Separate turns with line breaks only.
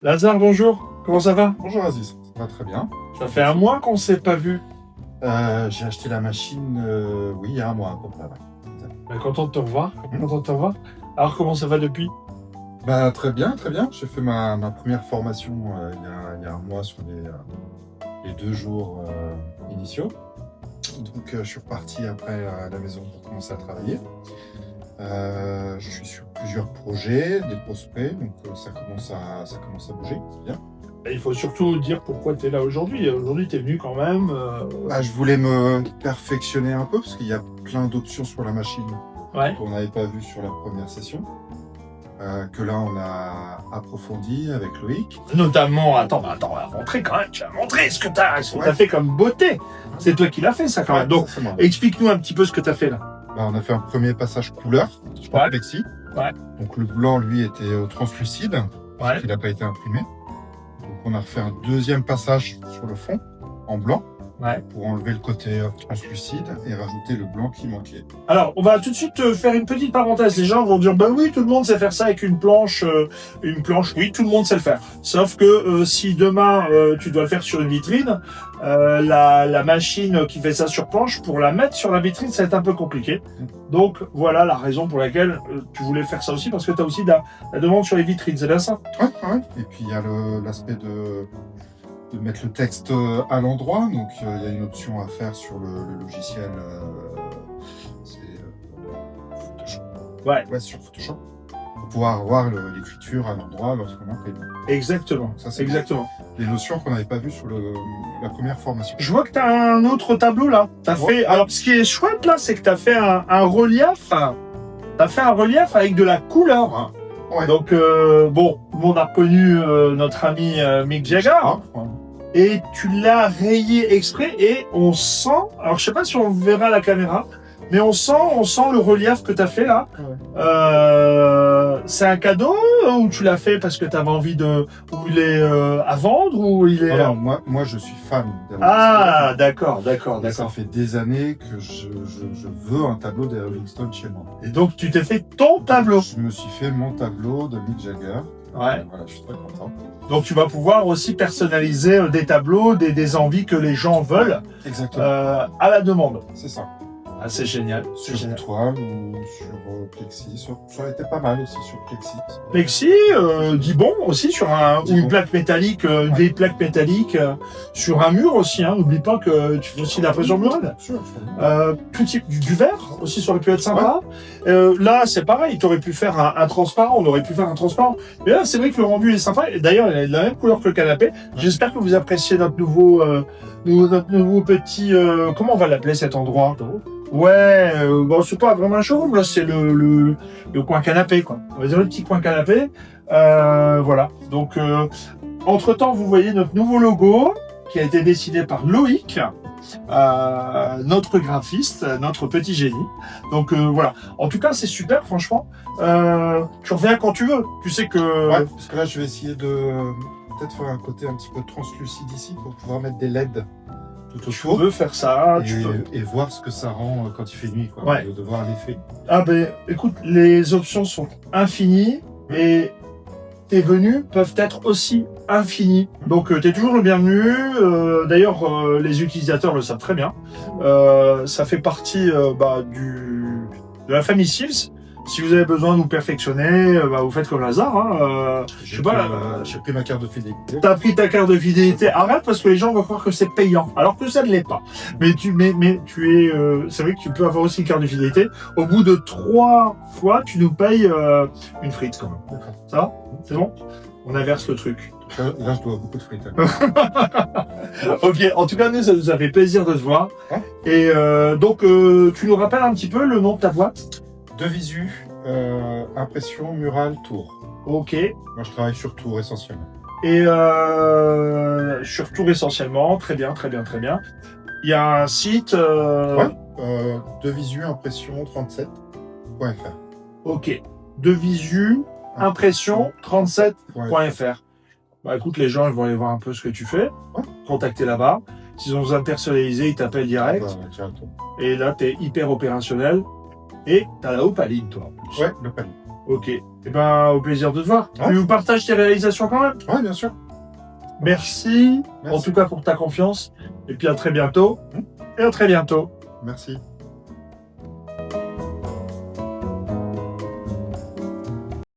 Lazare, bonjour. Comment ça va?
Bonjour Aziz, ça va très bien.
Ça fait un mois qu'on s'est pas vu.
J'ai acheté la machine, oui, il y a un mois à peu près. Ouais.
Content de te revoir. Content de te revoir. Alors, comment ça va depuis?
Bah, très bien, très bien. J'ai fait ma première formation il y a un mois sur les 2 jours initiaux. Donc, je suis reparti après à la maison pour commencer à travailler. Je suis sur plusieurs projets, des prospects, donc ça commence à bouger, c'est bien.
Et il faut surtout dire pourquoi tu es là aujourd'hui. Aujourd'hui, tu es venu quand même.
Bah, je voulais me perfectionner un peu parce qu'il y a plein d'options sur la machine
Ouais.
qu'on n'avait pas vu sur la première session, que là on a approfondi avec Loïc.
Notamment, attends, on va rentrer quand même. Tu vas montrer ce que tu as fait comme beauté. C'est toi qui l'as fait, ça, quand même. Donc,
Ça, c'est moi.
explique-nous un petit peu ce que tu as fait là.
Bah, on a fait un premier passage couleur sur
Ouais.
plexi.
Ouais.
Donc le blanc lui était translucide,
Ouais.
il n'a pas été imprimé. Donc on a refait un deuxième passage sur le fond en blanc.
Ouais.
Pour enlever le côté translucide et rajouter le blanc qui manquait.
Alors, on va tout de suite faire une petite parenthèse. Les gens vont dire, bah oui, tout le monde sait faire ça avec une planche. Oui, tout le monde sait le faire. Sauf que si demain, tu dois le faire sur une vitrine, la machine qui fait ça sur planche, pour la mettre sur la vitrine, ça va être un peu compliqué. Donc, voilà la raison pour laquelle tu voulais faire ça aussi, parce que tu as aussi la demande sur les vitrines, c'est bien ça?
Ouais. Et puis il y a l'aspect de mettre le texte à l'endroit. Donc il y a une option à faire sur le logiciel, c'est Photoshop.
Ouais,
sur Photoshop. Pour pouvoir voir l'écriture à l'endroit lorsqu'on imprime.
exactement.
Ça, c'est
Exactement.
des notions qu'on n'avait pas vues sur la première formation.
Je vois que tu as un autre tableau là. Alors, ce qui est chouette là, c'est que tu as fait un relief. T'as fait un relief avec de la couleur.
Ouais.
Donc, bon, on a reconnu notre ami Mick Jagger. Et tu l'as rayé exprès et on sent, alors je sais pas si on verra à la caméra, mais on sent le relief que tu as fait là.
Ouais.
C'est un cadeau ou tu l'as fait parce que tu avais envie ou il est à vendre ou il est...
Alors, moi, je suis fan des
Ah, d'accord.
Ça fait des années que je veux un tableau des Rolling Stones chez moi.
Et donc tu t'es fait ton tableau.
Je me suis fait mon tableau de Mick Jagger.
Ouais.
Voilà, je suis très content.
Donc tu vas pouvoir aussi personnaliser des tableaux, des envies que les gens veulent
Exactement.
à la demande.
C'est ça.
Ah, c'est génial.
Sur une toile ou sur plexi. Ça aurait été pas mal aussi sur plexi.
Plexi, dit bon aussi sur une plaque métallique, une vieille plaque métallique sur un mur aussi. Hein. N'oublie pas que tu fais aussi l'impression murale.
Sûr.
Tout type du verre aussi, ça aurait pu être sympa. Là, c'est pareil. Tu aurais pu faire un transparent. On aurait pu faire un transparent. Mais là, c'est vrai que le rendu est sympa. Et d'ailleurs, il est de la même couleur que le canapé. J'espère que vous appréciez notre nouveau petit. Comment on va l'appeler cet endroit? Ouais, bon, c'est pas vraiment un showroom, là, c'est le coin canapé, quoi. On va dire le petit coin canapé. Voilà. Donc, entre-temps, vous voyez notre nouveau logo qui a été dessiné par Loïc, notre graphiste, notre petit génie. Donc, voilà. En tout cas, c'est super, franchement. Tu reviens quand tu veux. Tu sais que...
Ouais, parce que là, je vais essayer de peut-être faire un côté un petit peu translucide ici pour pouvoir mettre des LED.
Tu veux faire ça,
et voir ce que ça rend quand il fait nuit, quoi.
Ouais.
De voir l'effet.
Ah ben, écoute, les options sont infinies et tes venues peuvent être aussi infinies. Donc, tu es toujours le bienvenu. D'ailleurs, les utilisateurs le savent très bien. Ça fait partie de la famille Sills. Si vous avez besoin de vous perfectionner, vous faites comme Lazare. Hein,
J'ai pris ma carte de fidélité.
T'as pris ta carte de fidélité. Arrête parce que les gens vont croire que c'est payant, alors que ça ne l'est pas. Mais tu es, c'est vrai que tu peux avoir aussi une carte de fidélité. Au bout de 3 fois, tu nous payes une frite quand même.
D'accord.
Ça va? C'est bon? On inverse le truc.
Là, je dois beaucoup de frites.
Ok. En tout cas, nous, ça nous a fait plaisir de te voir.
Ouais.
Et donc, tu nous rappelles un petit peu le nom de ta boîte?
De visu, impression, murale, tour.
Ok.
Moi, je travaille sur tour essentiellement.
Et sur Tours essentiellement, très bien. Il y a un site.
De visu, impression 37.fr.
Ok. De visu, impression 37.fr. Bah écoute, les gens ils vont aller voir un peu ce que tu fais.
Ouais.
Contacter là-bas. S'ils ont besoin de personnaliser, ils t'appellent direct.
Directement.
Et là, t'es hyper opérationnel. Et t'as la opaline, toi. En plus.
Ouais, le palier.
Ok. Eh ben, au plaisir de te voir.
Ouais.
Tu nous partages tes réalisations quand même.
Ouais, bien sûr.
Merci,
Merci.
en tout cas pour ta confiance. Et puis à très bientôt. Et à très bientôt.
Merci.